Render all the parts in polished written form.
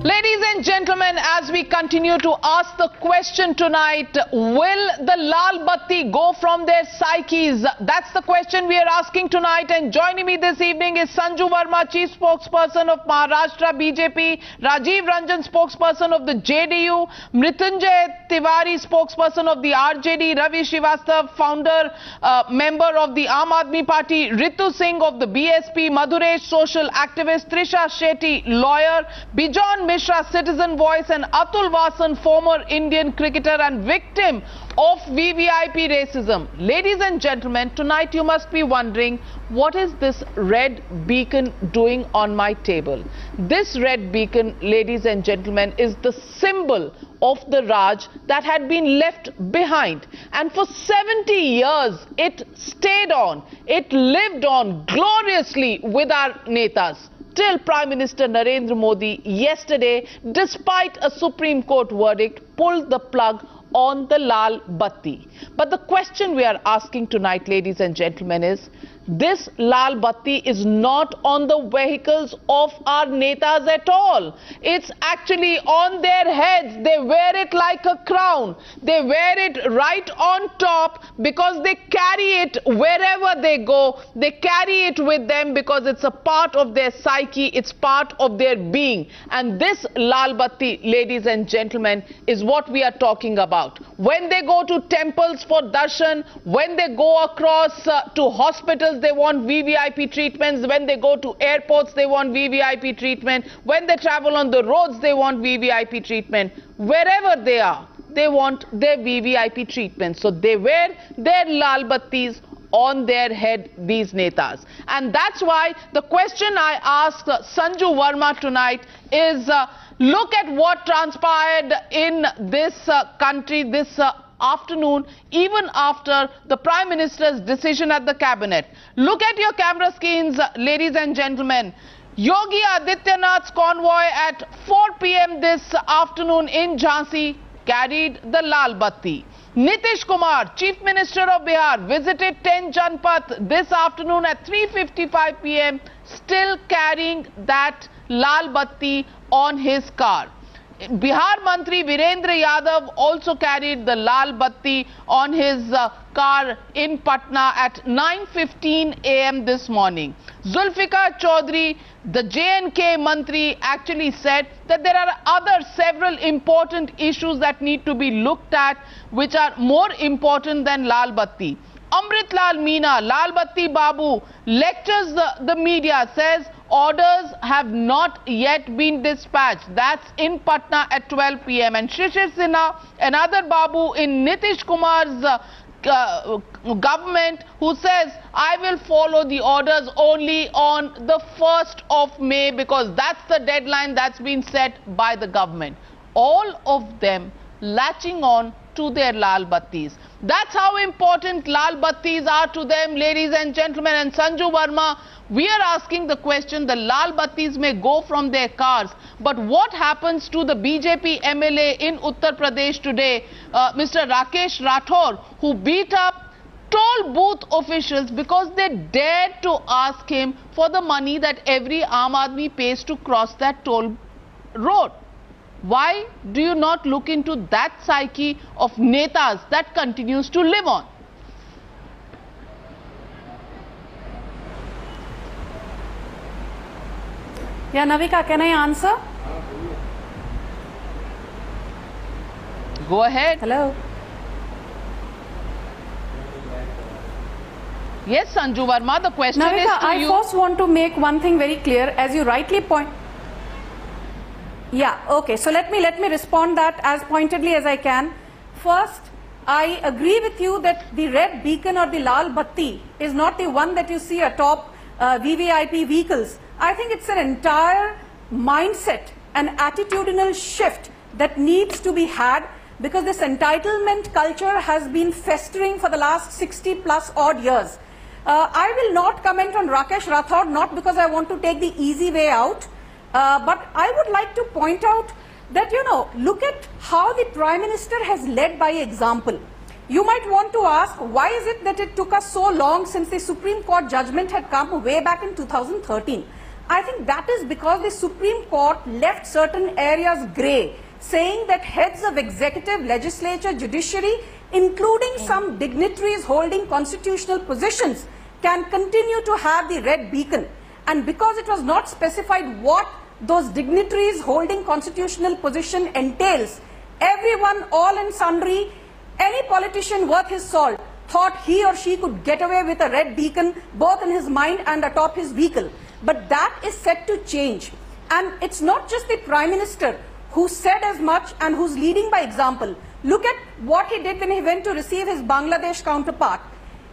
Ladies and gentlemen, as we continue to ask the question tonight, will the Lal Batti go from their psyches? That's the question we are asking tonight. And joining me this evening is Sanju Verma, Chief Spokesperson of Maharashtra BJP, Rajiv Ranjan, Spokesperson of the JDU, Mrityunjay Tiwari, Spokesperson of the RJD, Ravi Srivastav, Founder, member of the Aam Aadmi Party, Ritu Singh of the BSP, Madhuresh, social activist, Trisha Shetty, lawyer, Bijon Mishra, Citizen Voice, and Atul Vasan, former Indian cricketer and victim of VVIP racism. Ladies and gentlemen, tonight you must be wondering, what is this red beacon doing on my table? This red beacon, ladies and gentlemen, is the symbol of the Raj that had been left behind. And for 70 years, it stayed on. It lived on gloriously with our netas. Till Prime Minister Narendra Modi yesterday, despite a Supreme Court verdict, pulled the plug on the Lal Batti. But the question we are asking tonight, ladies and gentlemen, is this Lal Batti is not on the vehicles of our netas at all. It's actually on their heads. They wear it like a crown. They wear it right on top because they carry it wherever they go. They carry it with them because it's a part of their psyche. It's part of their being. And this Lal Batti, ladies and gentlemen, is what we are talking about. When they go to temples for darshan, when they go across to hospitals, they want VVIP treatments. When they go to airports, they want VVIP treatment. When they travel on the roads, they want VVIP treatment. Wherever they are, they want their VVIP treatment. So they wear their Lal Battis on their head, these netas. And that's why the question I asked Sanju Verma tonight is, look at what transpired in this country this afternoon, even after the Prime Minister's decision at the cabinet. Look at your camera screens, ladies and gentlemen. Yogi Adityanath's convoy at 4 p.m. this afternoon in Jhansi carried the Lal Batti. Nitish Kumar, Chief Minister of Bihar, visited 10 Janpath this afternoon at 3:55 p.m. still carrying that Lal Batti on his car. Bihar Mantri Virendra Yadav also carried the Lal Batti on his car in Patna at 9:15 a.m. this morning. Zulfikar Chaudhary, the J&K Mantri, actually said that there are other several important issues that need to be looked at, which are more important than Lal Batti. Amrit Lal Meena, Lal Batti Babu, lectures the media, says orders have not yet been dispatched. That's in Patna at 12 p.m. And Shishir Sinha, another Babu in Nitish Kumar's government, who says, I will follow the orders only on the 1st of May because that's the deadline that's been set by the government. All of them latching on to their Lal Battis. That's how important Lal Battis are to them, ladies and gentlemen. And Sanju Verma, we are asking the question, the Lal Battis may go from their cars, but what happens to the BJP MLA in Uttar Pradesh today, Mr. Rakesh Rathore, who beat up toll booth officials because they dared to ask him for the money that every Aam Aadmi pays to cross that toll road? Why do you not look into that psyche of netas that continues to live on? Yeah, Navika, can I answer? Go ahead. Hello. Yes, Sanju Verma, the question Navika, is to you. I first want to make one thing very clear, as you rightly point. Yeah, okay. So let me respond that as pointedly as I can. First, I agree with you that the red beacon or the Lal Batti is not the one that you see atop VVIP vehicles. I think it's an entire mindset, an attitudinal shift that needs to be had, because this entitlement culture has been festering for the last 60 plus odd years. I will not comment on Rakesh Rathore, not because I want to take the easy way out, but I would like to point out that, you know, look at how the Prime Minister has led by example. You might want to ask, why is it that it took us so long since the Supreme Court judgment had come way back in 2013? I think that is because the Supreme Court left certain areas grey, saying that heads of executive, legislature, judiciary, including some dignitaries holding constitutional positions, can continue to have the red beacon. And because it was not specified what those dignitaries holding constitutional position entails, everyone, all and sundry, any politician worth his salt thought he or she could get away with a red beacon both in his mind and atop his vehicle. But that is set to change. And it's not just the Prime Minister who said as much and who's leading by example. Look at what he did when he went to receive his Bangladesh counterpart.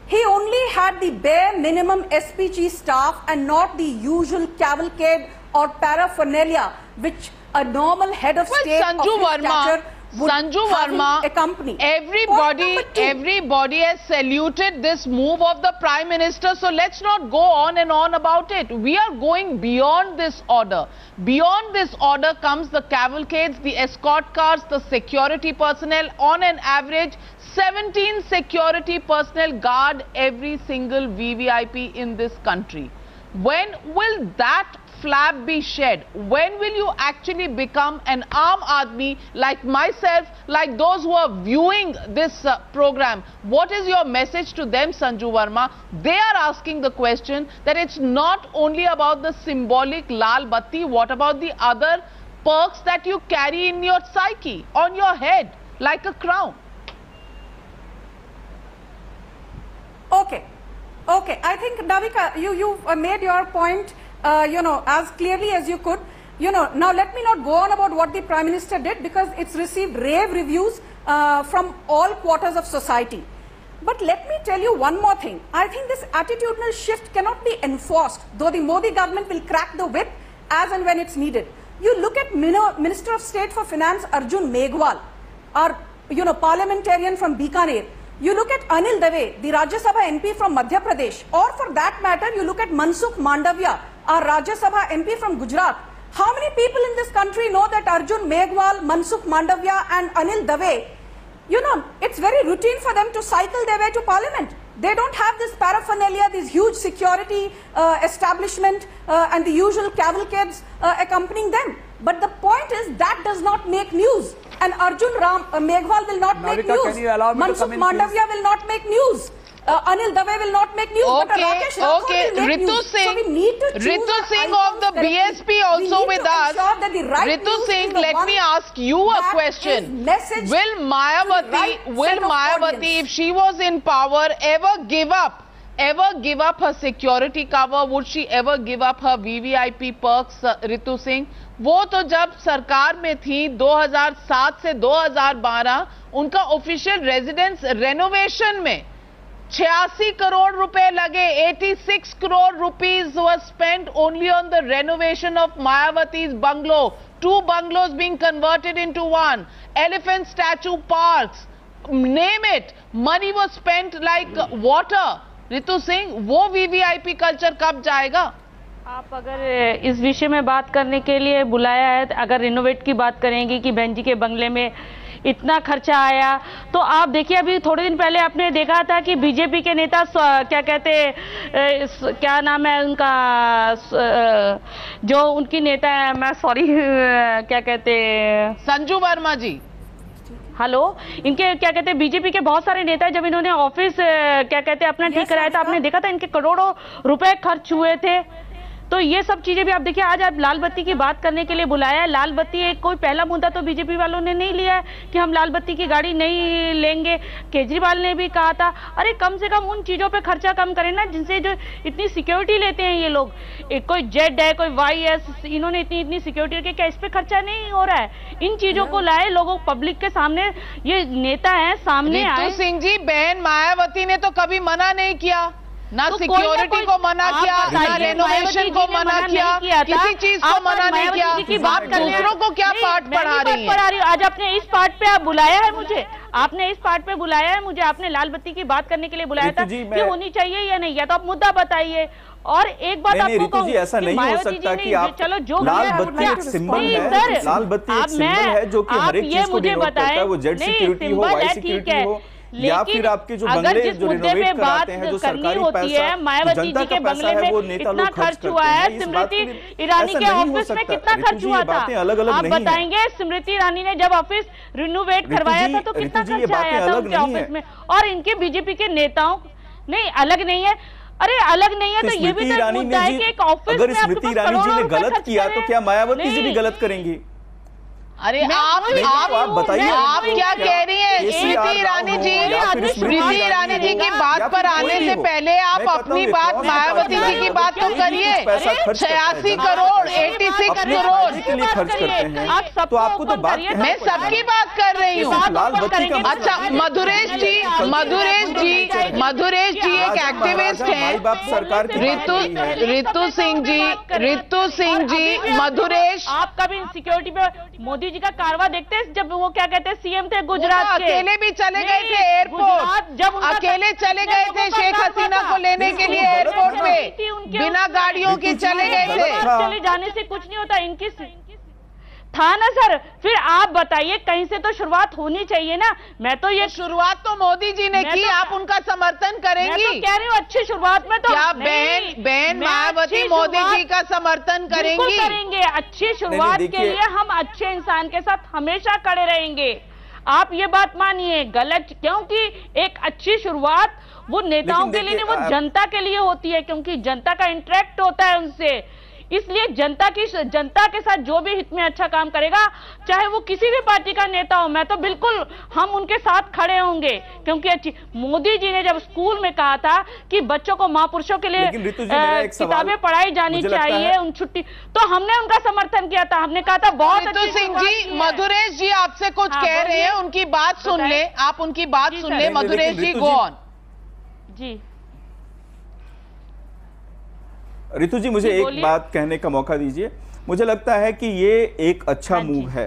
He only had the bare minimum SPG staff and not the usual cavalcade or paraphernalia which a normal head of state of his stature would accompany. Everybody has saluted this move of the Prime Minister, so let's not go on and on about it. We are going beyond this order. Beyond this order comes the cavalcades, the escort cars, the security personnel. On an average, 17 security personnel guard every single VVIP in this country. When will that flap be shed? When will you actually become an Aam Aadmi like myself, like those who are viewing this program? What is your message to them, Sanju Verma? They are asking the question that it's not only about the symbolic Lal Batti, what about the other perks that you carry in your psyche, on your head, like a crown? Okay, I think, Navika, you made your point, as clearly as you could. Now let me not go on about what the Prime Minister did, because it's received rave reviews from all quarters of society. But let me tell you one more thing. I think this attitudinal shift cannot be enforced, though the Modi government will crack the whip as and when it's needed. You look at Minister of State for Finance Arjun Meghwal, our parliamentarian from Bikaner. You look at Anil Dave, the Rajya Sabha MP from Madhya Pradesh, or for that matter, you look at Mansukh Mandavia, our Rajya Sabha MP from Gujarat. How many people in this country know that Arjun Meghwal, Mansukh Mandavia and Anil Dave, it's very routine for them to cycle their way to parliament. They don't have this paraphernalia, this huge security establishment and the usual cavalcades accompanying them. But the point is that does not make news. And Arjun Meghwal will not make news. Mansukh Mandavia will not make news. Anil Dave will not make news. Okay. Ritu Singh of the BSP also with us. Ritu Singh, let me ask you a question. Will Mayawati, if she was in power, ever give up her security cover? Would she ever give up her VVIP perks, Ritu Singh? वो तो जब सरकार में थी 2007 से 2012 उनका official residence renovation में 86 करोड़ रुपए लगे. 86 crore rupees was spent only on the renovation of Mayawati's bungalow. 2 bungalows being converted into one. Elephant statue parks, name it. Money was spent like water. Ritu Singh, वो VVIP culture कब जाएगा? आप अगर इस विषय में बात करने के लिए बुलाया है, अगर रिनोवेट की बात करेंगी कि बहन जी के बंगले में इतना खर्चा आया, तो आप देखिए अभी थोड़े दिन पहले आपने देखा था कि बीजेपी के नेता क्या नाम है उनका, जो उनकी नेता है, मैं सॉरी क्या कहते, संजू वर्मा जी, हेलो, इनके क्या कहते हैं बीजेपी के बहुत सारे नेता जब इन्होंने ऑफिस क्या कहते हैं अपना ठीक कराया था, आपने देखा था इनके करोड़ों रुपए खर्च हुए थे. तो ये सब चीजें भी आप देखिए, आज आप लाल बत्ती की बात करने के लिए बुलाया है. लाल बत्ती एक कोई पहला मुद्दा तो बीजेपी वालों ने नहीं लिया है कि हम लाल बत्ती की गाड़ी नहीं लेंगे. केजरीवाल ने भी कहा था, अरे कम से कम उन चीजों पे खर्चा कम करें ना जिनसे जो इतनी सिक्योरिटी लेते हैं ये लोग. कोई जेड है, कोई YS, इन्होंने इतनी सिक्योरिटी रखी, क्या इस पे खर्चा नहीं हो रहा है? इन चीजों को लाए लोगों पब्लिक के सामने, ये नेता है सामने आए. रितु सिंह जी, बहन मायावती ने तो कभी मना नहीं किया, ना सिक्योरिटी को मना किया, ना रेनोवेशन को मना किया, किसी चीज को मना नहीं किया. आप दूसरों को क्या पाठ पढ़ा रही है? आज आपने इस पार्ट पे आप बुलाया है मुझे, आपने इस पार्ट पे बुलाया है मुझे, आपने लाल बत्ती की बात करने के लिए बुलाया था कि होनी चाहिए या नहीं, या तो आप मुद्दा बताइए. और एक बात आपको कहूं, ऐसा नहीं हो सकता कि आप, चलो जो लाल बत्ती एक सिंबल है, लाल बत्ती एक सिंबल है जो कि हर एक चीज को डिनोट करता है, वो जेड सिक्योरिटी हो, वाई सिक्योरिटी हो, या फिर आपके जो बंगले जो रिनोवेट कराते हैं, जो सरकारी पैसा मायावती जी के बंगले में कितना खर्च हुआ है, स्मृति ईरानी के ऑफिस में कितना खर्च हुआ था, आप बताएंगे? स्मृति ईरानी ने जब ऑफिस रिनोवेट करवाया था तो कितना खर्च आया था उनके ऑफिस में, और इनके बीजेपी के नेताओं नहीं अलग नहीं है। अरे अलग नहीं है तो ये भी तो मुद्दा है कि एक ऑफिस में स्मृति ईरानी जी ने गलत किया तो क्या मायावती जी भी गलत करेंगी? अरे आप बताइए, आप क्या कह रही हैं? स्मृति ईरानी जी, स्मृति ईरानी जी की बात पर आने से पहले आप अपनी बात मायावती जी की बात तो करिए। 86 करोड़ 86 करोड़ के लिए खर्च करते हैं, तो आपको तो बात मैं सबकी बात कर रही हूँ। अच्छा मधुरेश जी एक एक्टिविस्ट हैं, रितु सिंह जी मधुरेश। आप कभी सिक्योरिटी पे मोदी जी का कारवा देखते हैं? जब वो क्या कहते हैं सीएम थे गुजरात के, अकेले भी चले गए थे एयरपोर्ट, जब अकेले चले गए थे शेख हसीना को लेने के लिए एयरपोर्ट में, बिना गाड़ियों के चले गए थे। चले जाने से कुछ नहीं होता, इनकी था ना सर। फिर आप बताइए, कहीं से तो शुरुआत होनी चाहिए ना। मैं तो ये शुरुआत तो मोदी जी ने की, आप उनका समर्थन करेंगी? मैं तो कह रही हूँ अच्छी शुरुआत में तो क्या बहन मायावती मोदी जी का समर्थन करेंगी? करेंगे। अच्छी शुरुआत के लिए हम अच्छे इंसान के साथ हमेशा खड़े रहेंगे। आप ये बात मानिए, गलत, क्योंकि एक अच्छी शुरुआत वो नेताओं के लिए नहीं, वो जनता के लिए होती है, क्योंकि जनता का इंटरेक्ट होता है उनसे। इसलिए जनता के साथ जो भी हित में अच्छा काम करेगा, चाहे वो किसी भी पार्टी का नेता हो, मैं तो बिल्कुल हम उनके साथ खड़े होंगे। क्योंकि अच्छी मोदी जी ने जब स्कूल में कहा था कि बच्चों को महापुरुषों के लिए किताबें पढ़ाई जानी चाहिए, उन छुट्टी, तो हमने उनका समर्थन किया था। हमने कहा था बहुत अच्छी सिंह जी, मधुरेश जी आपसे कुछ कह रहे हैं, उनकी बात सुन ले, आप उनकी बात सुन ले। मधुरेश जी गो ऑन। जी रितु जी, मुझे एक बात कहने का मौका दीजिए। मुझे लगता है कि ये एक अच्छा मूव है,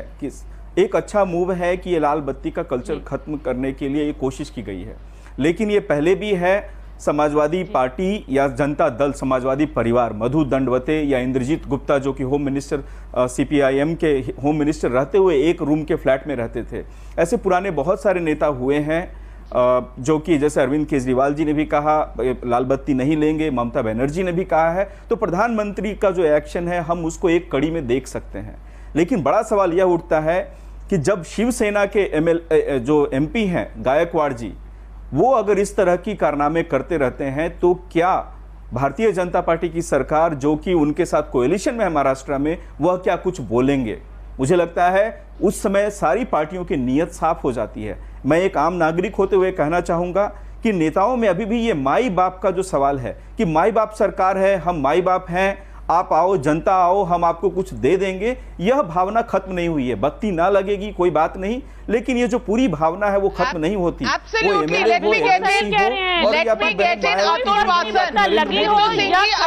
एक अच्छा मूव है कि ये लाल बत्ती का कल्चर खत्म करने के लिए ये कोशिश की गई है। लेकिन ये पहले भी है, समाजवादी पार्टी या जनता दल समाजवादी परिवार, मधु दंडवते या इंद्रजीत गुप्ता जो कि होम मिनिस्टर CPIM के होम मिनिस्टर रहते हुए एक रूम के फ्लैट में रहते थे, ऐसे पुराने बहुत सारे नेता हुए हैं जो कि जैसे अरविंद केजरीवाल जी ने भी कहा लाल बत्ती नहीं लेंगे, ममता बनर्जी ने भी कहा है। तो प्रधानमंत्री का जो एक्शन है हम उसको एक कड़ी में देख सकते हैं। लेकिन बड़ा सवाल यह उठता है कि जब शिवसेना के जो MP हैं गायकवाड़ जी, वो अगर इस तरह की कारनामे करते रहते हैं तो क्या भारतीय जनता पार्टी की सरकार जो कि उनके साथ कोएलिशन में है महाराष्ट्र में, वह क्या कुछ बोलेंगे? मुझे लगता है उस समय सारी पार्टियों की नीयत साफ हो जाती है। मैं एक आम नागरिक होते हुए कहना चाहूंगा कि नेताओं में अभी भी ये माई बाप का जो सवाल है कि माई बाप सरकार है, हम माई बाप हैं, आप आओ, जनता आओ, हम आपको कुछ दे देंगे, यह भावना खत्म नहीं हुई है। बत्ती ना लगेगी कोई बात नहीं, लेकिन ये जो पूरी भावना है वो खत्म नहीं होती। वो MLA हो, MC हो, और या फिर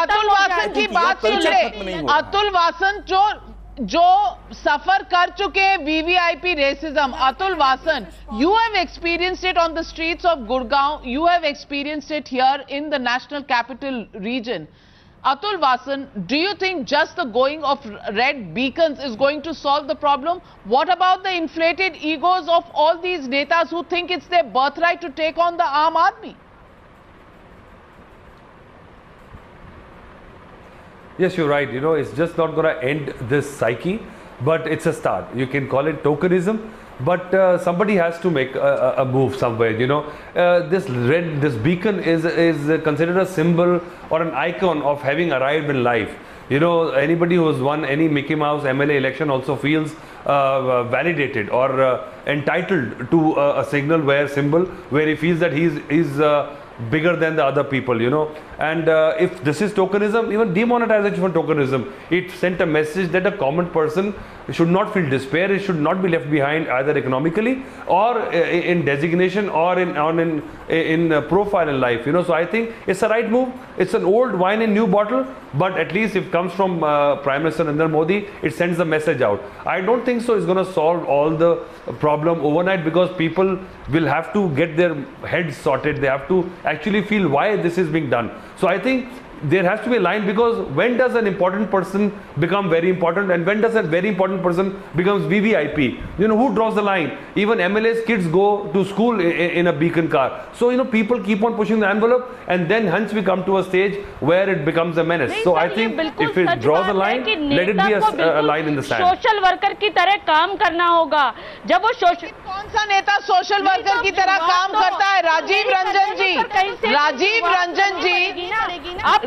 अतुल वासन की बात सुन ले। अतुल वासन जो सफर कर चुके VVIP racism, Atul Vasan, you have experienced it on the streets of Gurgaon, you have experienced it here in the national capital region. Atul Vasan, do you think just the going of red beacons is going to solve the problem? What about the inflated egos of all these netas who think it's their birthright to take on the Aam Aadmi? Yes, you're right. You know, it's just not going to end this psyche, but it's a start. You can call it tokenism, but somebody has to make a move somewhere. You know, this beacon is considered a symbol or an icon of having arrived in life. You know, anybody who has won any Mickey Mouse MLA election also feels validated or entitled to a symbol where he feels that he's bigger than the other people, you know. And if this is tokenism, even demonetization for tokenism, it sent a message that a common person should not feel despair, it should not be left behind either economically or in designation or in profile in life, you know. So I think it's a right move. It's an old wine in new bottle, but at least if it comes from Prime Minister Narendra Modi, it sends the message out. I don't think so it's going to solve all the problem overnight, because people will have to get their heads sorted. They have to actually feel why this is being done. So I think there has to be a line, because when does an important person become very important and when does a very important person becomes VVIP? You know, who draws the line? Even MLA's kids go to school in a Beacon car. So, you know, people keep on pushing the envelope, and then hence we come to a stage where it becomes a menace. So I think if it draws a line, let it be a line in the sand. Social worker की तरह काम करना होगा। जब वो कौन सा नेता सोशल वर्कर की तरह काम करता है? राजीव रंजन जी, राजीव रंजन जी,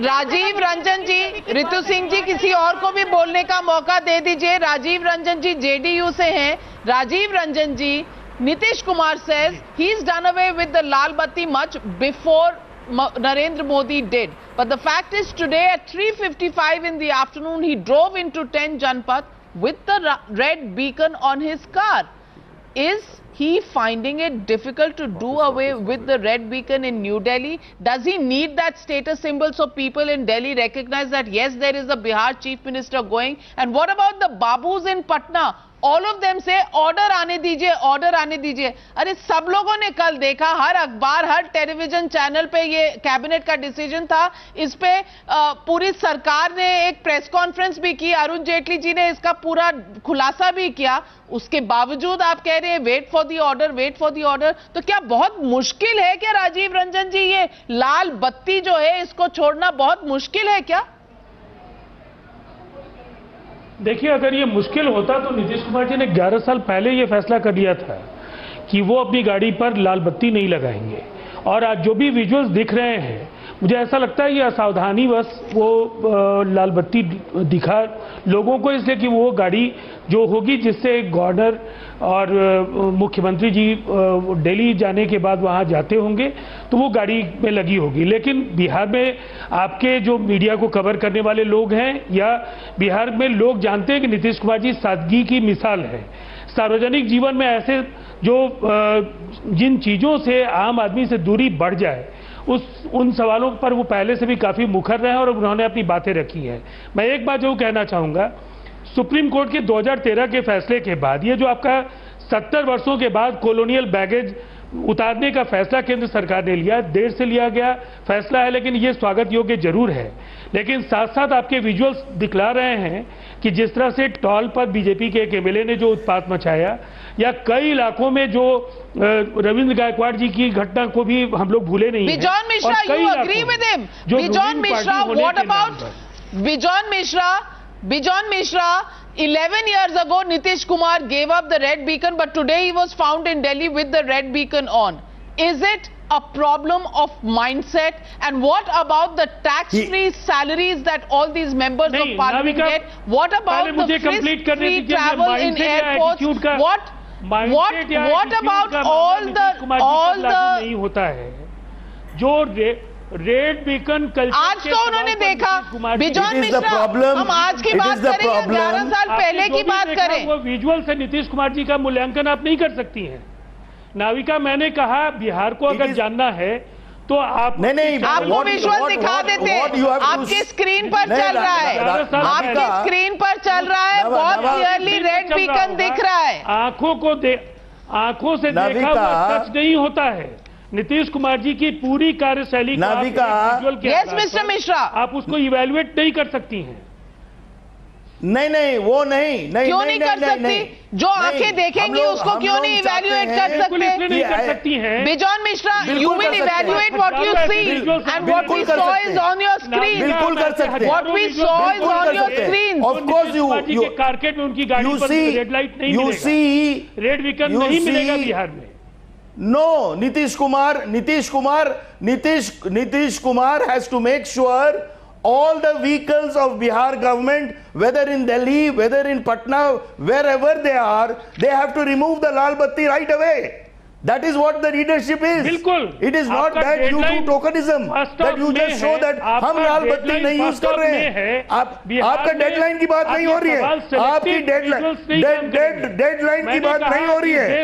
राजीव रंजन जी, रितु सिंह जी, किसी और को भी बोलने का मौका दे दीजिए। राजीव रंजन जी जेडीयू से हैं। Rajiv Ranjan ji, Nitish Kumar says he's done away with the Lal Batti much before Narendra Modi did. But the fact is, today at 3:55 in the afternoon, he drove into 10 Janpath with the red beacon on his car. Is he finding it difficult to do away with the red beacon in New Delhi? Does he need that status symbol so people in Delhi recognize that yes, there is a Bihar chief minister going? And what about the Babus in Patna? All of them say order आने दीजिए, order आने दीजिए। अरे सब लोगों ने कल देखा, हर अखबार, हर टेलीविजन चैनल पे ये कैबिनेट का डिसीजन था। इस पे पूरी सरकार ने एक प्रेस कॉन्फ्रेंस भी की, अरुण जेटली जी ने इसका पूरा खुलासा भी किया। उसके बावजूद आप कह रहे हैं wait for the order, wait for the order. तो क्या बहुत मुश्किल है क्या राजीव रंजन जी, ये लाल बत्ती जो है इसको छोड़ना बहुत मुश्किल है क्या? देखिए, अगर ये मुश्किल होता तो नीतीश कुमार जी ने 11 साल पहले ये फैसला कर लिया था कि वो अपनी गाड़ी पर लाल बत्ती नहीं लगाएंगे। और आज जो भी विजुअल्स दिख रहे हैं, मुझे ऐसा लगता है ये असावधानी बस वो लाल बत्ती दिखा लोगों को, इसलिए कि वो गाड़ी जो होगी जिससे गवर्नर और मुख्यमंत्री जी दिल्ली जाने के बाद वहाँ जाते होंगे तो वो गाड़ी में लगी होगी। लेकिन बिहार में आपके जो मीडिया को कवर करने वाले लोग हैं या बिहार में लोग जानते हैं कि नीतीश कुमार जी सादगी की मिसाल है। सार्वजनिक जीवन में ऐसे जो जिन चीज़ों से आम आदमी से दूरी बढ़ जाए उन सवालों पर वो पहले से भी काफ़ी मुखर रहे हैं और उन्होंने अपनी बातें रखी हैं। मैं एक बात जो कहना चाहूँगा, सुप्रीम कोर्ट के 2013 के फैसले के बाद ये जो आपका 70 वर्षों के बाद कॉलोनियल बैगेज उतारने का फैसला केंद्र सरकार ने लिया, देर से लिया गया फैसला है, लेकिन ये स्वागत योग्य जरूर है। लेकिन साथ साथ आपके विजुअल्स दिखला रहे हैं कि जिस तरह से टॉल पर बीजेपी के एक एमएलए ने जो उत्पात मचाया, या कई इलाकों में जो रविंद्र गायकवाड़ जी की घटना को भी हम लोग भूले नहीं हैं। Bijon Mishra, you agree with him? Bijon Mishra, what about Bijon Mishra? Bijon Mishra, 11 years ago Nitish Kumar gave up the red beacon, but today he was found in Delhi with the red beacon on. Is it a problem of mindset? And what about the tax-free salaries that all these members of parliament get? What about the free travel in airports? What about all the नहीं होता है जो red beacon culture? आज तो उन्होंने देखा bison Mishra, हम आज की बात करें या 11 साल पहले की बात करें? वो विजुअल से नीतीश कुमार जी का मूल्यांकन आप नहीं कर सकती हैं। नाविका, मैंने कहा बिहार को अगर जानना है तो आप नहीं आपको विजुअल दिखा देते हैं, आपकी स्क्रीन पर चल रहा है, आपकी स्क्रीन पर चल रहा है, बहुत क्लियरली रेड बीकन दिख रहा है। आंखों से देखा हुआ टच नहीं होता है। नीतीश कुमार जी की पूरी कार्यशैली यस मिस्टर मिश्रा, आप उसको इवेल्युएट नहीं कर सकती हैं। नहीं वो नहीं क्यों नहीं कर सकती? जो आंखें देखेंगी उसको क्यों नहीं इवैल्यूएट कर सकते? नहीं कर सकती हैं। Bison Mishra, you will evaluate what you see and what we saw is on your screen. बिल्कुल कर सकते हैं। What we saw is on your screen. Of course you कारकेट में उनकी गाड़ी पर रेड लाइट नहीं मिलेगा, रेड बीकन नहीं मिलेगा बिहार में। No, Nitish Kumar has to make sure all the vehicles of Bihar government, whether in Delhi, whether in Patna, wherever they are, they have to remove the Lal Batti right away. That is what the leadership is. बिल्कुल। It is not that you do tokenism, that you just show that हम लाल बत्ती नहीं use कर रहे हैं। आपका deadline की बात नहीं हो रही है, आपकी डेडलाइन की बात नहीं हो रही है, ये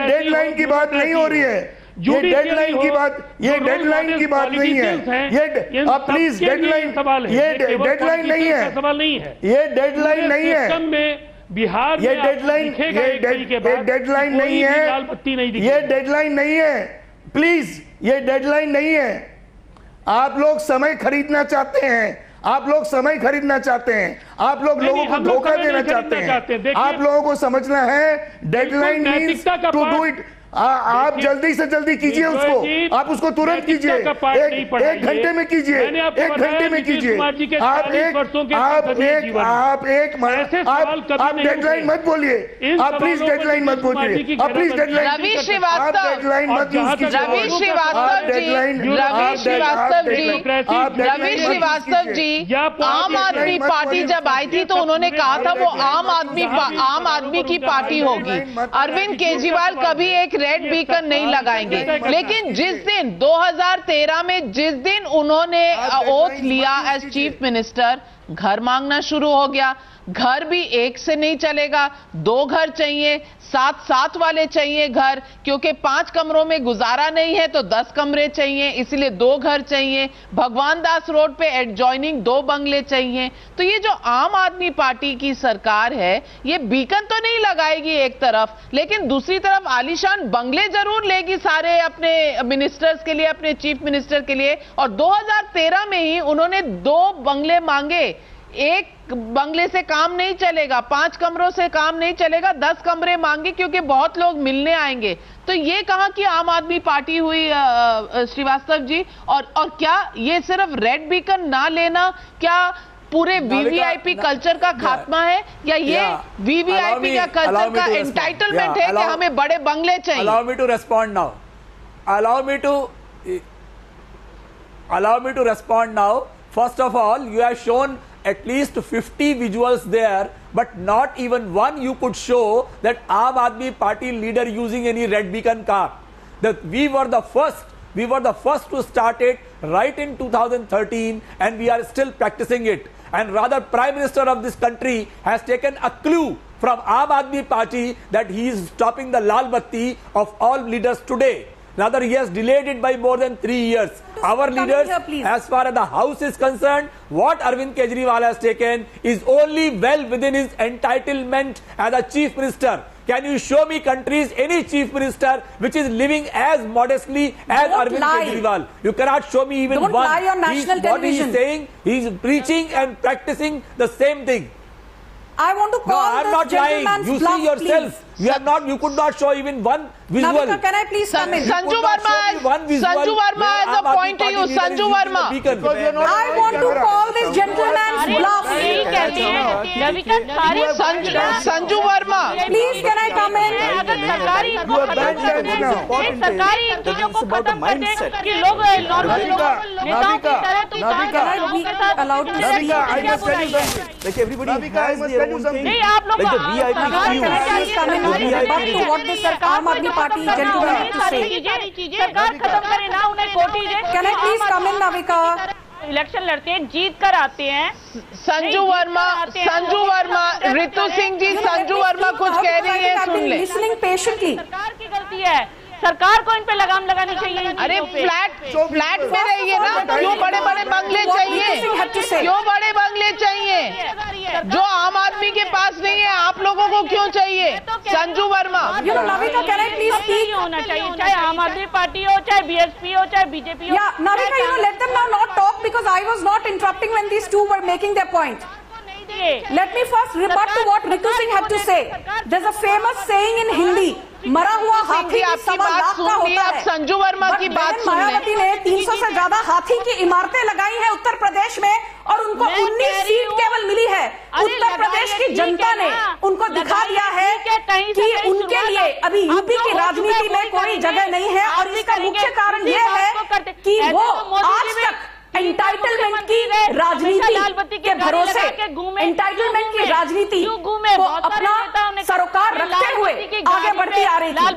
डेडलाइन की बात नहीं हो रही है, ये डेडलाइन की बात नहीं है, ये आप प्लीज डेडलाइन, ये डेडलाइन नहीं है, ये डेडलाइन नहीं है, बिहार ये डेडलाइन नहीं है, ये डेडलाइन नहीं है, प्लीज ये डेडलाइन नहीं है। आप लोग समय खरीदना चाहते हैं, आप लोग समय खरीदना चाहते हैं, आप लोग लोगों को धोखा देना चाहते हैं। आप लोगों को समझना है deadline means to do it. आप जल्दी से जल्दी कीजिए उसको, आप उसको तुरंत कीजिए, एक घंटे में कीजिए, एक घंटे में कीजिए। आप डेडलाइन मत बोलिए, आप प्लीज डेडलाइन मत बोलिए, आप प्लीज डेडलाइन, रवि श्रीवास्तव मत यूज कीजिए। रवि श्रीवास्तव जी, आम आदमी पार्टी जब आई थी तो उन्होंने कहा था वो आम आदमी की पार्टी होगी। अरविंद केजरीवाल कभी एक रेड बीकन नहीं लगाएंगे, लेकिन जिस दिन 2013 में जिस दिन उन्होंने ओथ लिया एज चीफ मिनिस्टर, घर मांगना शुरू हो गया। घर भी एक से नहीं चलेगा, 2 घर चाहिए, 7-7 वाले चाहिए घर, क्योंकि 5 कमरों में गुजारा नहीं है तो 10 कमरे चाहिए, इसलिए 2 घर चाहिए। भगवान दास रोड पे एडजॉइनिंग 2 बंगले चाहिए। तो ये जो आम आदमी पार्टी की सरकार है, ये बीकन तो नहीं लगाएगी एक तरफ, लेकिन दूसरी तरफ आलीशान बंगले जरूर लेगी सारे अपने मिनिस्टर्स के लिए, अपने चीफ मिनिस्टर के लिए। और 2013 में ही उन्होंने 2 बंगले मांगे। एक बंगले से काम नहीं चलेगा, 5 कमरों से काम नहीं चलेगा, 10 कमरे मांगे क्योंकि बहुत लोग मिलने आएंगे। तो ये कहां की आम आदमी पार्टी हुई श्रीवास्तव जी? और क्या ये सिर्फ रेड बीकन ना लेना क्या पूरे वीवीआईपी कल्चर का खात्मा है, या ये वीवीआईपी का कल्चर का एंटाइटलमेंट है कि हमें बड़े बंगले चाहिए? Allow me to respond now. Allow me to respond now. First of all, you have shown at least 50 visuals there, but not even one you could show that Aam Aadmi Party leader using any red beacon car. We were the first to start it right in 2013, and we are still practicing it. And rather, Prime Minister of this country has taken a clue from Aam Aadmi Party that he is stopping the Lal Batti of all leaders today. Rather, he has delayed it by more than 3 years. Our leaders, as far as the House is concerned, what Arvind Kejriwal has taken is only well within his entitlement as a chief minister. Can you show me countries, any chief minister which is living as modestly as Arvind Kejriwal? You cannot show me even one. Don't lie on national television. What he is saying, he is preaching and practicing the same thing. I want to call I'm not lying. You see yourself. You could not show even one visual. Navika, can I please come in? Sanju Verma has a point to you. Sanju Verma. I want to call this gentleman's bluff. Sanju Verma. Please, can I come in? अगर सरकारी इनको खत्म करना है, सरकारी इन चीजों को खत्म कर दे कि लोग नॉर्मल नेताओं की तरह तो Like everybody has their own thing. नहीं, आप लोग like the VIP what this Aam Aadmi Party gentleman has to say. सरकार खत्म करे ना, उन्हें कोटी दे। Can I please come in, Navika? Election लड़ते हैं, जीत कर आते हैं। संजू वर्मा, रितु सिंह जी, संजू वर्मा कुछ कह रही है, सुन ले। सरकार की गलती है, सरकार को इन पे लगाम लगानी चाहिए। अरे फ्लैट में रहिए ना, क्यों बड़े बड़े बंगले चाहिए? क्यों बड़े बंगले चाहिए जो आम आदमी के पास नहीं है? आप लोगों को क्यों चाहिए? Sanju Verma, Navika, can I please speak? होना चाहिए, चाहे आम आदमी पार्टी हो, चाहे बीएसपी हो, चाहे बीजेपी हो। Yeah, Navika, let them now not talk because I was not interrupting when these two were making their point. Let me first rebut to what Ritu Singh had to say. There's a famous saying in Hindi, मरा हुआ हाथी आपकी बात सुन ली, अब संजू वर्मा की बात सुन ले। मायावती ने 300 से ज्यादा हाथी की इमारतें लगाई हैं उत्तर प्रदेश में और उनको 19 सीट केवल मिली है। उत्तर प्रदेश की जनता ने उनको दिखा दिया है कि उनके लिए अभी यूपी की राजनीति में कोई जगह नहीं है, और इसका मुख्य कारण यह है कि वो आज तक एंटाइटलमेंट की राजनीति के भरोसे, एंटाइटलमेंट की राजनीति को अपना सरोकार रखते हुए आगे बढ़ती आ रही थी।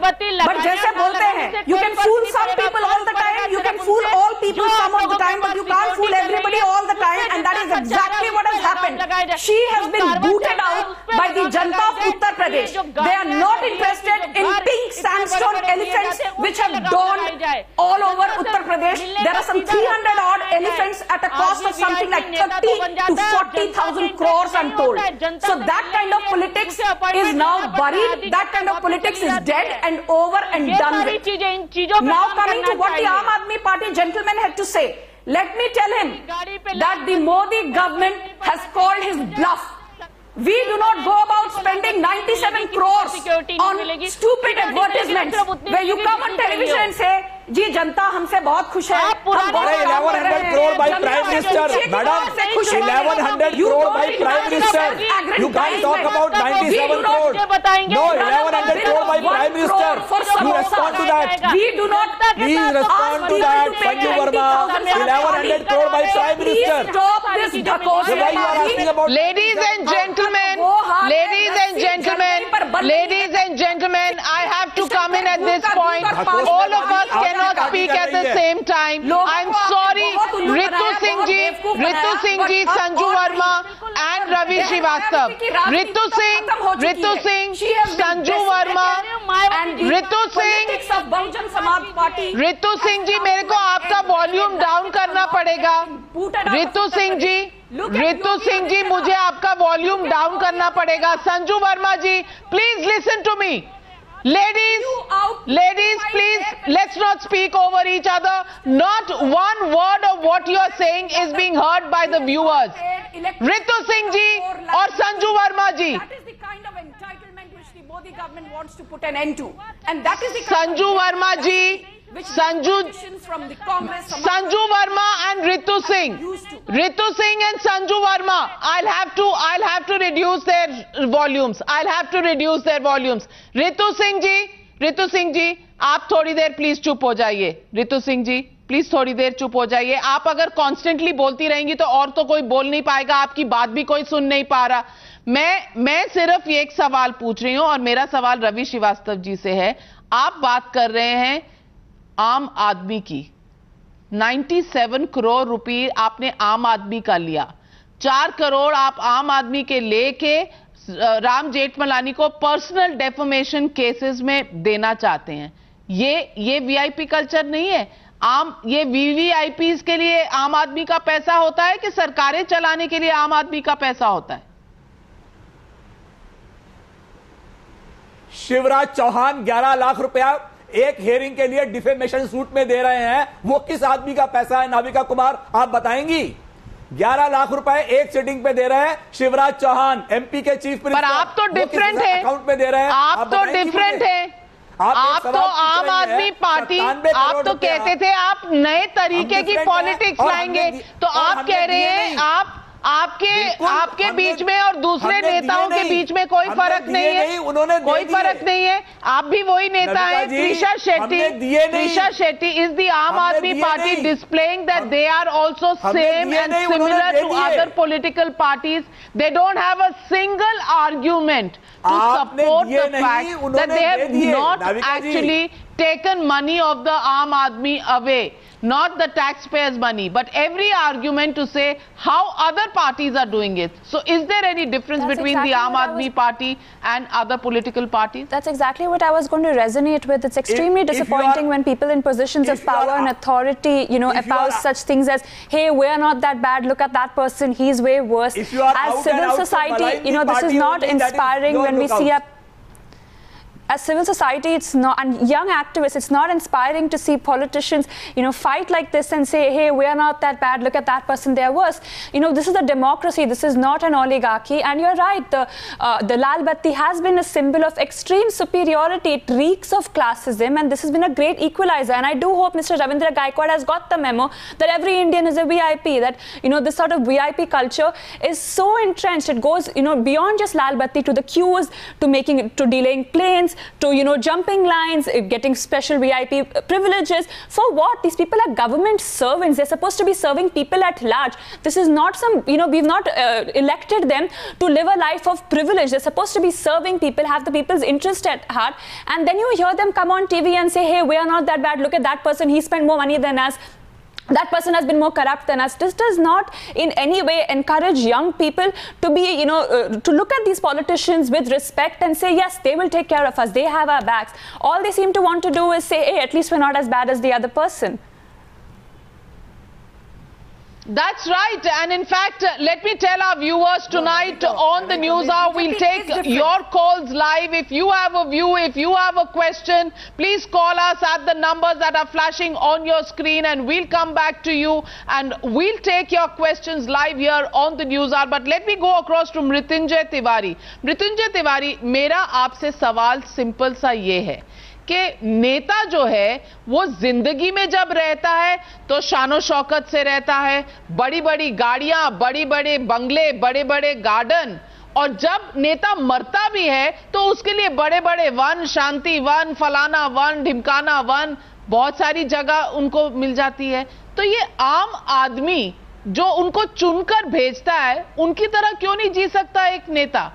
बट जैसे बोलते हैं, you can fool some people all the time, you can fool all people some of the time, but you can't fool everybody all the time, and that is exactly what has happened. She has been booted out by the janta of Uttar Pradesh. They are not interested in pink sandstone elephants which have donned all over Uttar Pradesh. There are some 300 odd elephants at a cost of something like 30 to 40,000 crores, I'm told. So that kind of politics is now buried. That kind of politics is dead and over and done with. Now coming to what the Aam Aadmi Party gentleman had to say. let me tell him that the Modi government has called his bluff. We do not go about spending 97 crores on stupid advertisements where you come on television and say, जी जनता हमसे बहुत खुश है, हम 1100 crore by Prime Minister, madam, 1100 crore by Prime Minister. You can't talk about 97 crore. No, 1100 crore by Prime Minister. You respond to that. We do not. Please respond to that, Sanju Verma. 1100 crore by Prime Minister. Stop this So why you are asking about? Ladies and gentlemen, I have to come in at this point. All of us cannot speak at the same time. I'm sorry, Ritu Singh ji, Sanju Verma and Ravi Srivastava. Ritu Singh, Sanju Verma, Ritu Singh ji, मेरे को आपका volume down करना पड़ेगा. रितु सिंह जी, मुझे आपका volume down करना पड़ेगा. Sanju Verma ji, please listen to me. Ladies, please, let's not speak over each other. Not one word of what you are saying is being heard by the viewers. Ritu Singh ji or Sanju Verma ji. That is the kind of entitlement which the Modi government wants to put an end to. And that is the Sanju Verma ji, Sanju Verma and Ritu Singh and Sanju Verma, I'll have to reduce their volumes. Ritu Singh ji, आप थोड़ी देर please चुप हो जाइए. रितु सिंह जी, please थोड़ी देर चुप हो जाइए. आप अगर कॉन्स्टेंटली बोलती रहेंगी तो और तो कोई बोल नहीं पाएगा, आपकी बात भी कोई सुन नहीं पा रहा. मैं सिर्फ ये एक सवाल पूछ रही हूं और मेरा सवाल रवि श्रीवास्तव जी से है. आप बात कर रहे हैं आम आदमी की. 97 करोड़ रुपए आपने आम आदमी का लिया. 4 करोड़ आप आम आदमी के लेके राम जेठमलानी को पर्सनल डेफमेशन केसेस में देना चाहते हैं. ये वीआईपी कल्चर नहीं है. ये वीवीआईपीज के लिए आम आदमी का पैसा होता है कि सरकारें चलाने के लिए आम आदमी का पैसा होता है? शिवराज चौहान 11 लाख रुपया एक हेयरिंग के लिए डिफेमेशन सूट में दे रहे हैं. वो किस आदमी का पैसा है नाविका कुमार, आप बताएंगी? 11 लाख रुपए एक सिटिंग पे दे रहे हैं शिवराज चौहान, एमपी के चीफ मिनिस्टर. पर आप तो डिफरेंट है, अकाउंट में दे रहे हैं. आप तो डिफरेंट है. आप तो आम आदमी पार्टी, आप तो कहते थे आप नए तरीके की पॉलिटिक्स लाएंगे. तो आप कह रहे हैं आपके बीच में और दूसरे नेताओं के बीच में कोई फर्क नहीं है. कोई फर्क नहीं है. आप भी वही नेता है. त्रिशा शेट्टी इज द आम आदमी party displaying that they are also same and similar to other political parties. They don't have a single argument to support the fact that they have not actually taken money of the Aam Aadmi away. Not the taxpayers' money, but every argument to say how other parties are doing it. So is there any difference between the Aam Aadmi Party and other political parties? That's exactly what I was going to resonate with. It's extremely disappointing when people in positions of power and authority, espouse such things as, hey, we're not that bad, look at that person, he's way worse. As civil society, this is not inspiring when we see as civil society, it's not, and young activists, it's not inspiring to see politicians, fight like this and say, hey, we are not that bad, look at that person, they're worse. This is a democracy, this is not an oligarchy. And you're right, the Lal Batti has been a symbol of extreme superiority. It reeks of classism, and this has been a great equalizer. And I do hope Mr. Ravindra Gaikwad has got the memo that every Indian is a VIP, that, this sort of VIP culture is so entrenched. It goes, beyond just Lal Batti to the queues, to delaying planes, to, jumping lines, getting special VIP privileges. For what? These people are government servants. They're supposed to be serving people at large. This is not some, we've not elected them to live a life of privilege. They're supposed to be serving people, have the people's interest at heart. And then you hear them come on TV and say, hey, we are not that bad. Look at that person. He spent more money than us. That person has been more corrupt than us. This does not in any way encourage young people to be, to look at these politicians with respect and say, yes, they will take care of us. They have our backs. All they seem to want to do is say, hey, at least we're not as bad as the other person. That's right, and in fact, let me tell our viewers tonight on the News Hour, we'll take your calls live. If you have a view, if you have a question, please call us at the numbers that are flashing on your screen, and we'll come back to you and we'll take your questions live here on the News Hour. But let me go across to Mrityunjay Tiwari. Mrityunjay Tiwari, मेरा आपसे सवाल simple सा ये है कि नेता जो है वो जिंदगी में जब रहता है तो शानो शौकत से रहता है, बड़ी बड़ी गाड़ियां, बड़ी बड़े बंगले, बड़े बड़े गार्डन, और जब नेता मरता भी है तो उसके लिए बड़े बड़े वन, शांति वन, फलाना वन, ढिमकाना वन, बहुत सारी जगह उनको मिल जाती है। तो ये आम आदमी जो उनको चुनकर भेजता है, उनकी तरह क्यों नहीं जी सकता एक नेता?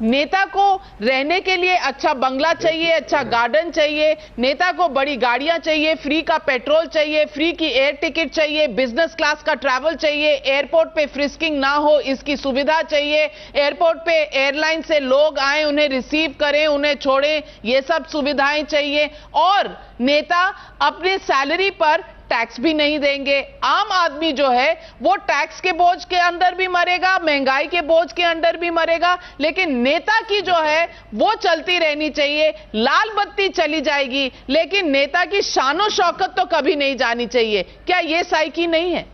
नेता को रहने के लिए अच्छा बंगला चाहिए, अच्छा गार्डन चाहिए, नेता को बड़ी गाड़ियां चाहिए, फ्री का पेट्रोल चाहिए, फ्री की एयर टिकट चाहिए, बिजनेस क्लास का ट्रैवल चाहिए, एयरपोर्ट पे फ्रिस्किंग ना हो इसकी सुविधा चाहिए, एयरपोर्ट पे एयरलाइन से लोग आए, उन्हें रिसीव करें, उन्हें छोड़ें, ये सब सुविधाएं चाहिए। और नेता अपने सैलरी पर टैक्स भी नहीं देंगे। आम आदमी जो है वो टैक्स के बोझ के अंदर भी मरेगा, महंगाई के बोझ के अंदर भी मरेगा, लेकिन नेता की जो है वो चलती रहनी चाहिए। लाल बत्ती चली जाएगी लेकिन नेता की शानो शौकत तो कभी नहीं जानी चाहिए। क्या ये साइकी नहीं है?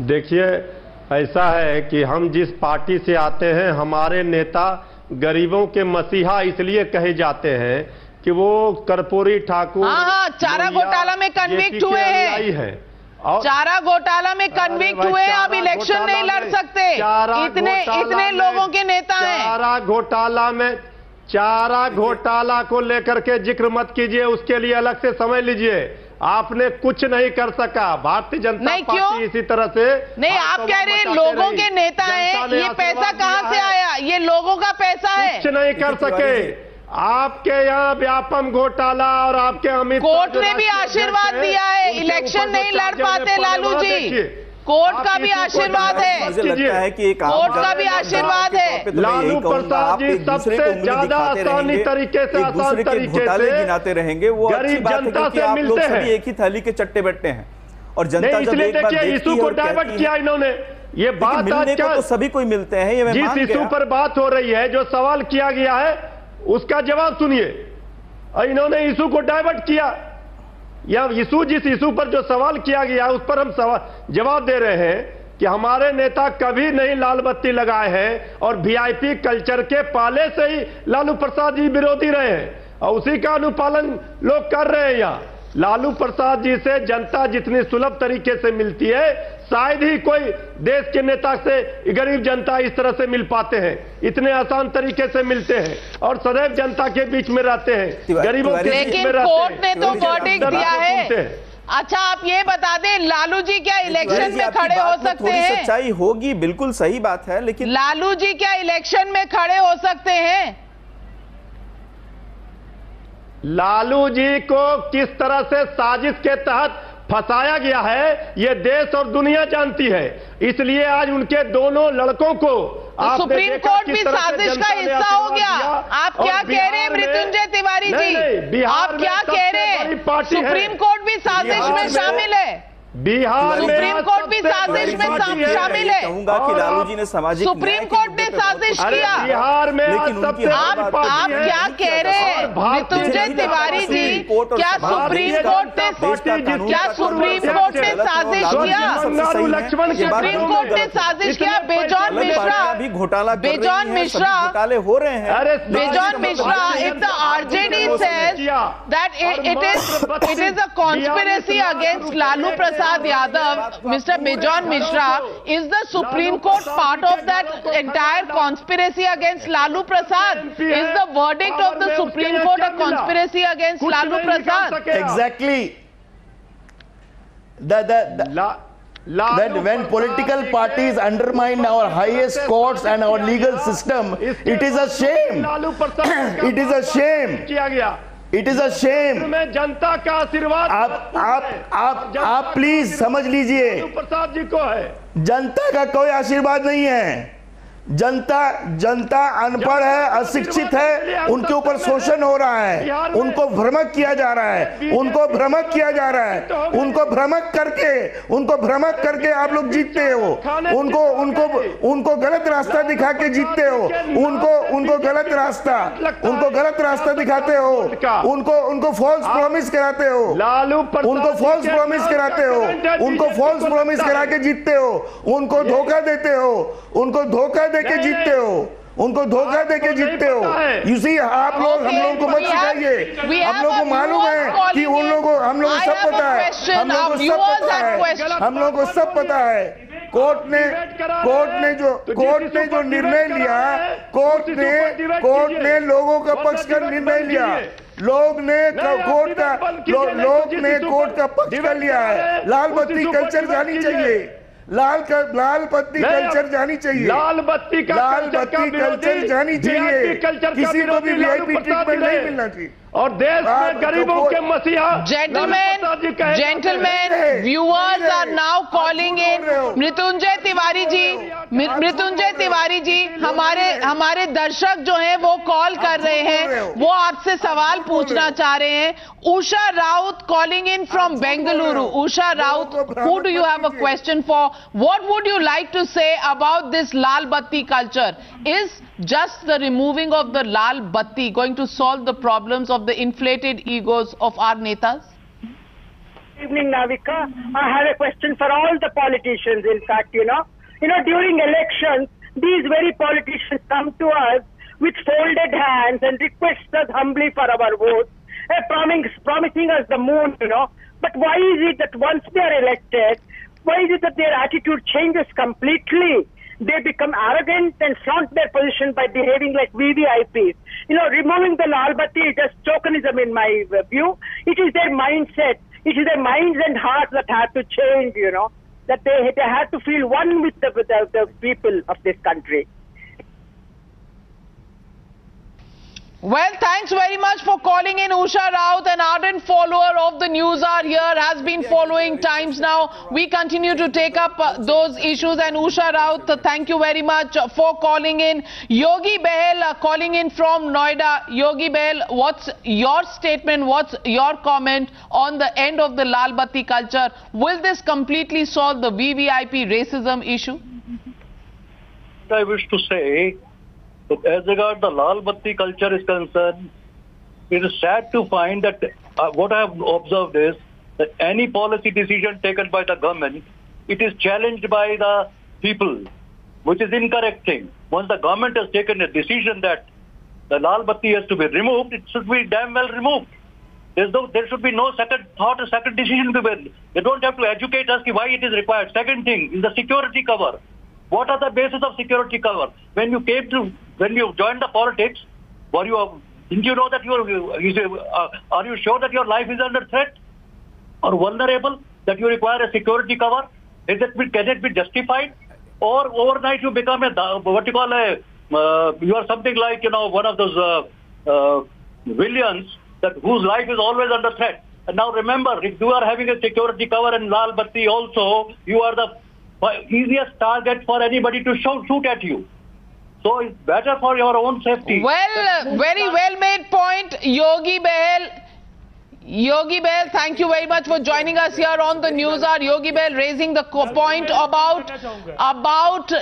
देखिए, ऐसा है कि हम जिस पार्टी से आते हैं, हमारे नेता गरीबों के मसीहा इसलिए कहे जाते हैं कि वो कर्पूरी ठाकुर, हाँ, चारा घोटाला में कन्विक्ट हुए हैं, चारा घोटाला में कन्विक्ट हुए, अब इलेक्शन नहीं लड़ सकते, इतने लोगों के नेता हैं। चारा घोटाला को लेकर के जिक्र मत कीजिए, उसके लिए अलग से समय लीजिए। आपने कुछ नहीं कर सका, भारतीय जनता पार्टी इसी तरह से नहीं। आप कह रहे हैं लोगों के नेता हैं, ये पैसा कहां से आया? ये लोगों का पैसा है। कुछ नहीं कर सके। आपके यहाँ व्यापम घोटाला और आपके अमित कोर्ट ने भी आशीर्वाद दिया है, इलेक्शन नहीं लड़ पाते लालू जी, कोर्ट का भी आशीर्वाद है, मुझे लगता है कि कोर्ट का भी आशीर्वाद है। लालू प्रसाद जी सबसे ज्यादा आसानी तरीके से घोटाले गिनाते रहेंगे, वो अच्छी बात है क्योंकि आप लोग सभी एक ही थाली के चट्टे बैठते हैं और जनता जब एक बार देखती है को डाइवर्ट किया इन्होंने। ये बात आज क्या तो सभी कोई मिलते हैं, ये जिस इशू पर बात हो रही है, जो सवाल किया गया है उसका जवाब सुनिए। इन्होंने इशू को डाइवर्ट किया, या इशू जिस इशू पर जो सवाल किया गया उस पर हम जवाब दे रहे हैं कि हमारे नेता कभी नहीं लाल बत्ती लगाए हैं और वीआईपी कल्चर के पाले से ही लालू प्रसाद जी विरोधी रहे हैं और उसी का अनुपालन लोग कर रहे हैं। यहाँ लालू प्रसाद जी से जनता जितनी सुलभ तरीके से मिलती है, शायद ही कोई देश के नेता से गरीब जनता इस तरह से मिल पाते हैं, इतने आसान तरीके से मिलते हैं और सदैव जनता के बीच में रहते हैं, गरीबों के बीच में रहते हैं। लेकिन कोर्ट ने तो वर्डिक्ट दिया है। अच्छा, आप ये बता दें, लालू जी क्या इलेक्शन में खड़े हो सकते हैं? सच्चाई होगी, बिल्कुल सही बात है, लेकिन लालू जी क्या इलेक्शन में खड़े हो सकते हैं? लालू जी को किस तरह से साजिश के तहत फंसाया गया है ये देश और दुनिया जानती है, इसलिए आज उनके दोनों लड़कों को तो सुप्रीम कोर्ट भी साजिश का हिस्सा हो गया। आप क्या कह रहे हैं मृत्युंजय तिवारी जी? आप क्या कह रहे हैं? सुप्रीम कोर्ट भी साजिश में शामिल है? बिहार में सुप्रीम कोर्ट भी साजिश में शामिल है। कहूंगा कि लालू जी ने सामाजिक सुप्रीम कोर्ट ने साजिश किया। बिहार में आप क्या कह रहे हैं मृत्युंजय तिवारी जी? क्या सुप्रीम कोर्ट ने साजिश किया? सुप्रीम कोर्ट ने साजिश किया। बेजॉन मिश्रा घोटाले हो रहे हैं। बेजॉन Mishra, if the RJD says that it is a conspiracy against Lalu Prasad Yadav, Mr. Bejon Mishra, is the Supreme Court part of that entire conspiracy against Lalu Prasad? Is the verdict of the Supreme Court a conspiracy against Lalu Prasad? Exactly. That when political parties undermine our highest courts and our legal system, it is a shame. It is a shame. It is a shame. जनता का आशीर्वाद आप please समझ लीजिए, प्रसाद जी को है, जनता का कोई आशीर्वाद नहीं है। जनता अनपढ़ है, अशिक्षित है, उनके ऊपर शोषण हो रहा है, उनको भ्रमक किया जा रहा है, उनको भ्रमक किया जा रहा है, उनको भ्रमक करके आप लोग जीतते हो, उनको गलत रास्ता दिखा के जीतते हो, उनको गलत रास्ता दिखाते हो, उनको फॉल्स प्रॉमिस कराते हो, उनको फॉल्स प्रॉमिस कराते हो, उनको फॉल्स प्रॉमिस करा के जीतते हो, उनको धोखा देते हो, उनको धोखा देके जीतते हो, उनको धोखा देके जीतते हो। You see, आप लोग हम लोगों को मत सिखाइए, हम लोगों को मालूम है कि उन लोगों को, हम लोगों को सब पता है, हम लोगों को सब पता है। कोर्ट ने जो निर्णय लिया, कोर्ट ने लोगों का पक्ष का निर्णय लिया, लोग ने कोर्ट का पक्ष कर लिया है। लाल बत्ती कल्चर जानी चाहिए, लाल बत्ती कल्चर जानी चाहिए, लाल बत्ती कल्चर जानी चाहिए, किसी को भी वीआईपी ट्रीटमेंट नहीं मिलना चाहिए। और देश में गरीबों के मसीहा Gentlemen, viewers are now calling in. Mrityunjay Tiwari ji, हमारे दर्शक जो हैं वो कॉल कर रहे हैं, वो आपसे सवाल पूछना चाह रहे हैं। Usha Raut calling in from Bengaluru. Usha Raut, who do you have a question for? What would you like to say about this Lal Batti culture? Is just the removing of the Lal Batti going to solve the problems of the inflated egos of our netas? Good evening, Navika. I have a question for all the politicians. In fact, during elections, these very politicians come to us with folded hands and request us humbly for our votes, promising us the moon, But why is it that once they are elected, why is it that their attitude changes completely? They become arrogant and flaunt their position by behaving like VVIPs. Removing the Lal Batti is just tokenism in my view. It is their mindset. It is their minds and hearts that have to change, that they have to feel one with the people of this country. Well, thanks very much for calling in. Usha Raut, an ardent follower of the News Hour here, has been following Times Now. We continue to take up those issues. And Usha Raut, thank you very much for calling in. Yogi Behel calling in from Noida. Yogi Behel, what's your statement? What's your comment on the end of the Lal Batti culture? Will this completely solve the VVIP racism issue? I wish to say, as regards the Lal Batti culture is concerned, it is sad to find that what I have observed is that any policy decision taken by the government, it is challenged by the people, which is incorrect thing. Once the government has taken a decision that the Lal Batti has to be removed, it should be damn well removed. There should be no second thought or second decision to be made. They don't have to educate us why it is required. Second thing is the security cover. What are the basis of security cover? When you joined the politics, didn't you know that are you sure that your life is under threat or vulnerable, that you require a security cover? Can it be justified? Or overnight you become you are something like, one of those villains whose life is always under threat. And now remember, if you are having a security cover in Lal Batti also, you are the easiest target for anybody to shoot at you. So it's better for your own safety. Well, very well made point, Yogi Behel. Yogi Behel, thank you very much for joining us here on the News Hour. Yogi Behel raising the point about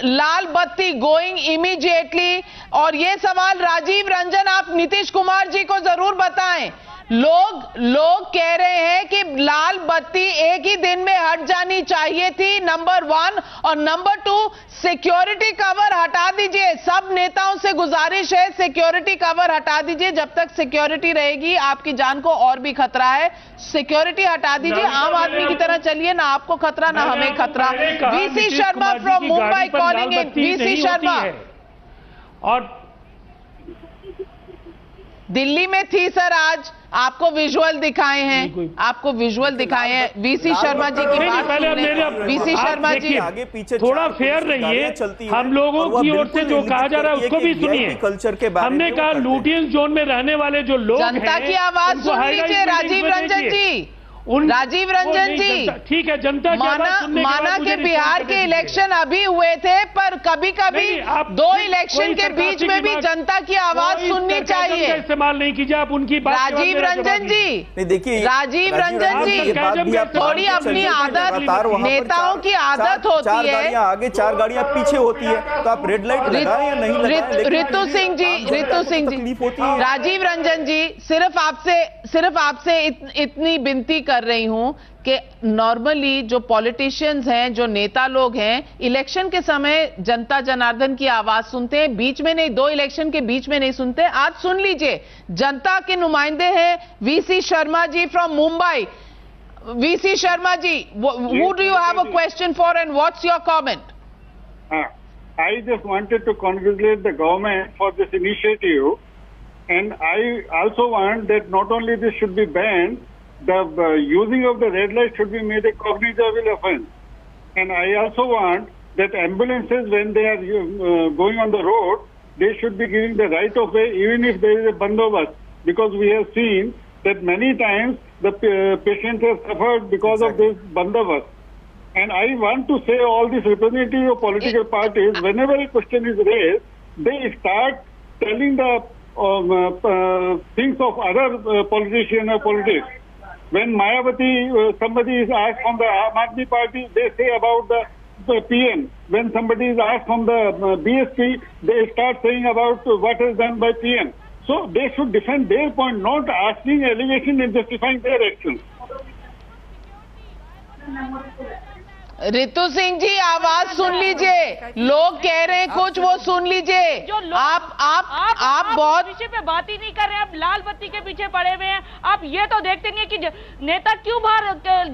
Lal Batti going immediately. और ये सवाल राजीव रंजन आप नीतीश कुमार जी को जरूर बताएं. लोग कह रहे हैं कि लाल बत्ती एक ही दिन में हट जानी चाहिए थी, नंबर 1, और नंबर 2 सिक्योरिटी कवर हटा दीजिए. सब नेताओं से गुजारिश है, सिक्योरिटी कवर हटा दीजिए. जब तक सिक्योरिटी रहेगी आपकी जान को और भी खतरा है. सिक्योरिटी हटा दीजिए, आम आदमी की तरह चलिए, ना आपको खतरा ना हमें खतरा. VC Sharma from Mumbai calling in. VC Sharma, और दिल्ली में थी सर, आज आपको विजुअल दिखाए हैं, वीसी शर्मा जी की बात सुनने. वीसी शर्मा जी आगे पीछे थोड़ा फेयर रहिए, हम लोगों की ओर से जो कहा जा रहा है उसको भी सुनिए. कल्चर के बारे हमने कहा लूटियंस जोन में रहने वाले जो लोग हैं, जनता की आवाज सुन लीजिए. राजीव रंजन जी, ठीक है, जनता माना के बिहार के इलेक्शन अभी हुए थे, पर कभी कभी दो इलेक्शन के बीच में भी जनता की आवाज सुननी चाहिए। इस्तेमाल नहीं कीजिए आप उनकी बात। राजीव रंजन जी, नहीं देखिए, राजीव रंजन जी, थोड़ी अपनी आदत, नेताओं की आदत होती है, 4 गाड़ियां आगे 4 गाड़ियां पीछे होती है, तो आप रेड लाइट लगाएं या नहीं लगाएं। रितु सिंह जी, राजीव रंजन जी, सिर्फ आपसे इतनी विनती कर रही हूं कि नॉर्मली जो पॉलिटिशियंस हैं, जो नेता लोग हैं, इलेक्शन के समय जनता जनार्दन की आवाज सुनते हैं, बीच में नहीं, 2 इलेक्शन के बीच में नहीं सुनते। आज सुन लीजिए, जनता के नुमाइंदे हैं VC Sharma ji from Mumbai. VC Sharma ji, who do you have a question for and what's your comment? I just wanted to congratulate the government for this initiative, and I also want that not only this should be banned, the using of the red light should be made a cognizable offense. And I also want that ambulances, when they are going on the road, they should be giving the right of way even if there is a bandobast, because we have seen that many times the patients have suffered because of this bandobast. And I want to say all these representatives of political parties, whenever a question is raised, they start telling the things of other politicians or politics. When Mayawati, somebody is asked from the Aam Aadmi Party, they say about the PM. When somebody is asked from the BSP, they start saying about what is done by PM. So they should defend their point, not asking allegation and justifying their actions. Ritu Singh ji, आवाज सुन लीजिए, लोग कह रहे हैं कुछ, वो सुन लीजिए। आप बहुत विषय पे बात ही नहीं कर रहे हैं, आप लाल बत्ती के पीछे पड़े हुए हैं। आप ये तो देखते हैं कि नेता क्यों बाहर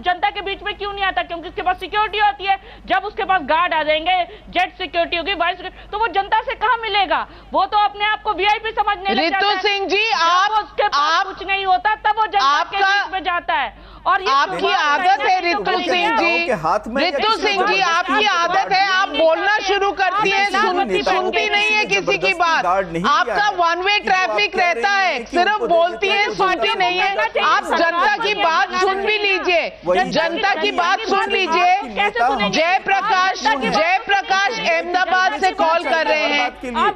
जनता के बीच में क्यों नहीं आता, क्योंकि उसके पास सिक्योरिटी होती है। जब उसके पास गार्ड आ जाएंगे, जेट सिक्योरिटी होगी, वाइस सिक्योरिटी, तो वो जनता से कहां मिलेगा? वो तो अपने आप को वीआईपी समझने लग जाता है। रितु सिंह जी, उसके पास कुछ नहीं होता, तब वो जनता के बीच में जाता है। और ये आपकी आदत है रितु सिंह जी, रितु सिंह जी, आपकी आदत है, आप बोलना शुरू करती है, सुनती नहीं है किसी की बात। आपका 1 वे ट्रैफिक रहता है, सिर्फ बोलती है, सुनती नहीं है। आप जनता की बात सुन भी लीजिए, जनता की बात सुन लीजिए। जयप्रकाश अहमदाबाद से कॉल कर रहे हैं,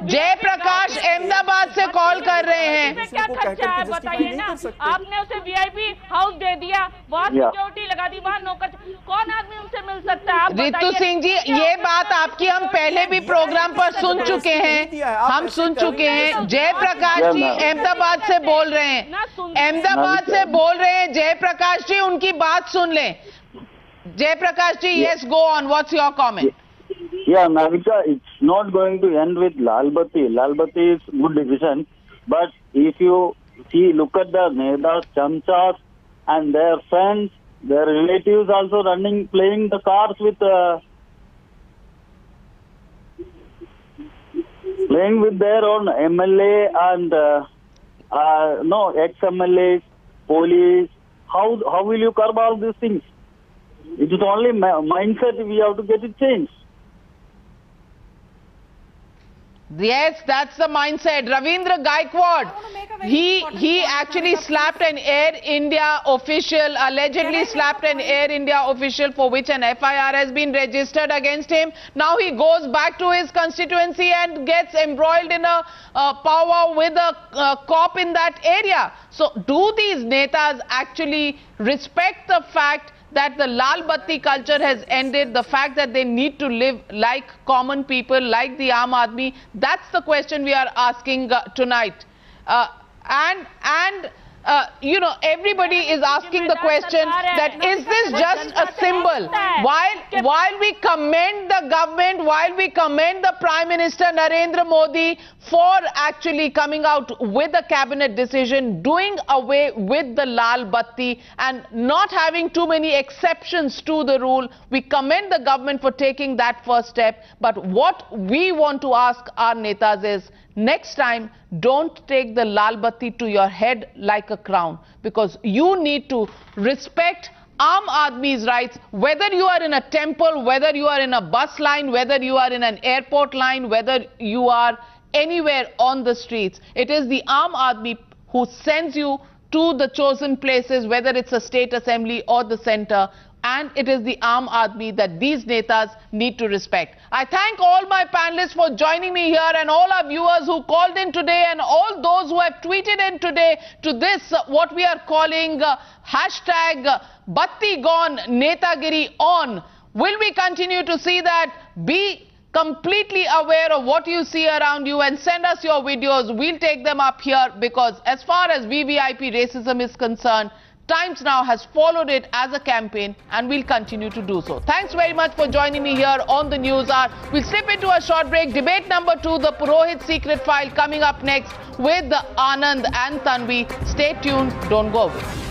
जयप्रकाश अहमदाबाद से कॉल कर रहे हैं। क्या खर्चा है बताइए ना? आपने उसे वीआईपी हाउस दे दिया, वहाँ सिक्योरिटी लगा दी, वहाँ नौकर, कौन आदमी उनसे मिल सकता है? रितु सिंह जी, ये बात आपकी हम पहले भी प्रोग्राम पर सुन चुके हैं, हम सुन चुके हैं। जयप्रकाश जी अहमदाबाद से बोल रहे हैं, अहमदाबाद से बोल रहे हैं जयप्रकाश जी, उनकी बात सुन लें। जयप्रकाश जी, yes, go on, what's your comment? Yeah, Navika, it's not going to end with Lal Batti. Lal Batti is good decision, but if you see, look at the Nedas, Chamchas, and their friends, their relatives also playing the cards with, playing with their own MLA and, ex-MLAs, police. How will you curb all these things? It is only mindset, we have to get it changed. Yes, that's the mindset. Ravindra Gaikwad, he actually slapped an Air India official, allegedly slapped an Air India official, for which an FIR has been registered against him. Now he goes back to his constituency and gets embroiled in a powwow with a cop in that area. So do these netas actually respect the fact that the Lal Batti culture has ended, the fact that they need to live like common people, like the Aam Aadmi? That's the question we are asking tonight. You know, everybody is asking the question that is this just a symbol? While we commend the government, while we commend the Prime Minister Narendra Modi for actually coming out with a cabinet decision, doing away with the Lal Batti and not having too many exceptions to the rule, we commend the government for taking that first step. But what we want to ask our netas is, next time, don't take the Lal Batti to your head like a crown, because you need to respect Aam Aadmi's rights, whether you are in a temple, whether you are in a bus line, whether you are in an airport line, whether you are anywhere on the streets. It is the Aam Aadmi who sends you to the chosen places, whether it's a state assembly or the center. and it is the Aam Aadmi that these netas need to respect. I thank all my panelists for joining me here and all our viewers who called in today and all those who have tweeted in today to this, what we are calling hashtag Batti Gone, Netagiri On. Will we continue to see that? Be completely aware of what you see around you and send us your videos. We'll take them up here because as far as VVIP racism is concerned, Times Now has followed it as a campaign and will continue to do so. Thanks very much for joining me here on the News Hour. We'll slip into a short break. Debate number 2, the Purohit secret file, coming up next with Anand and Tanvi. Stay tuned. Don't go away.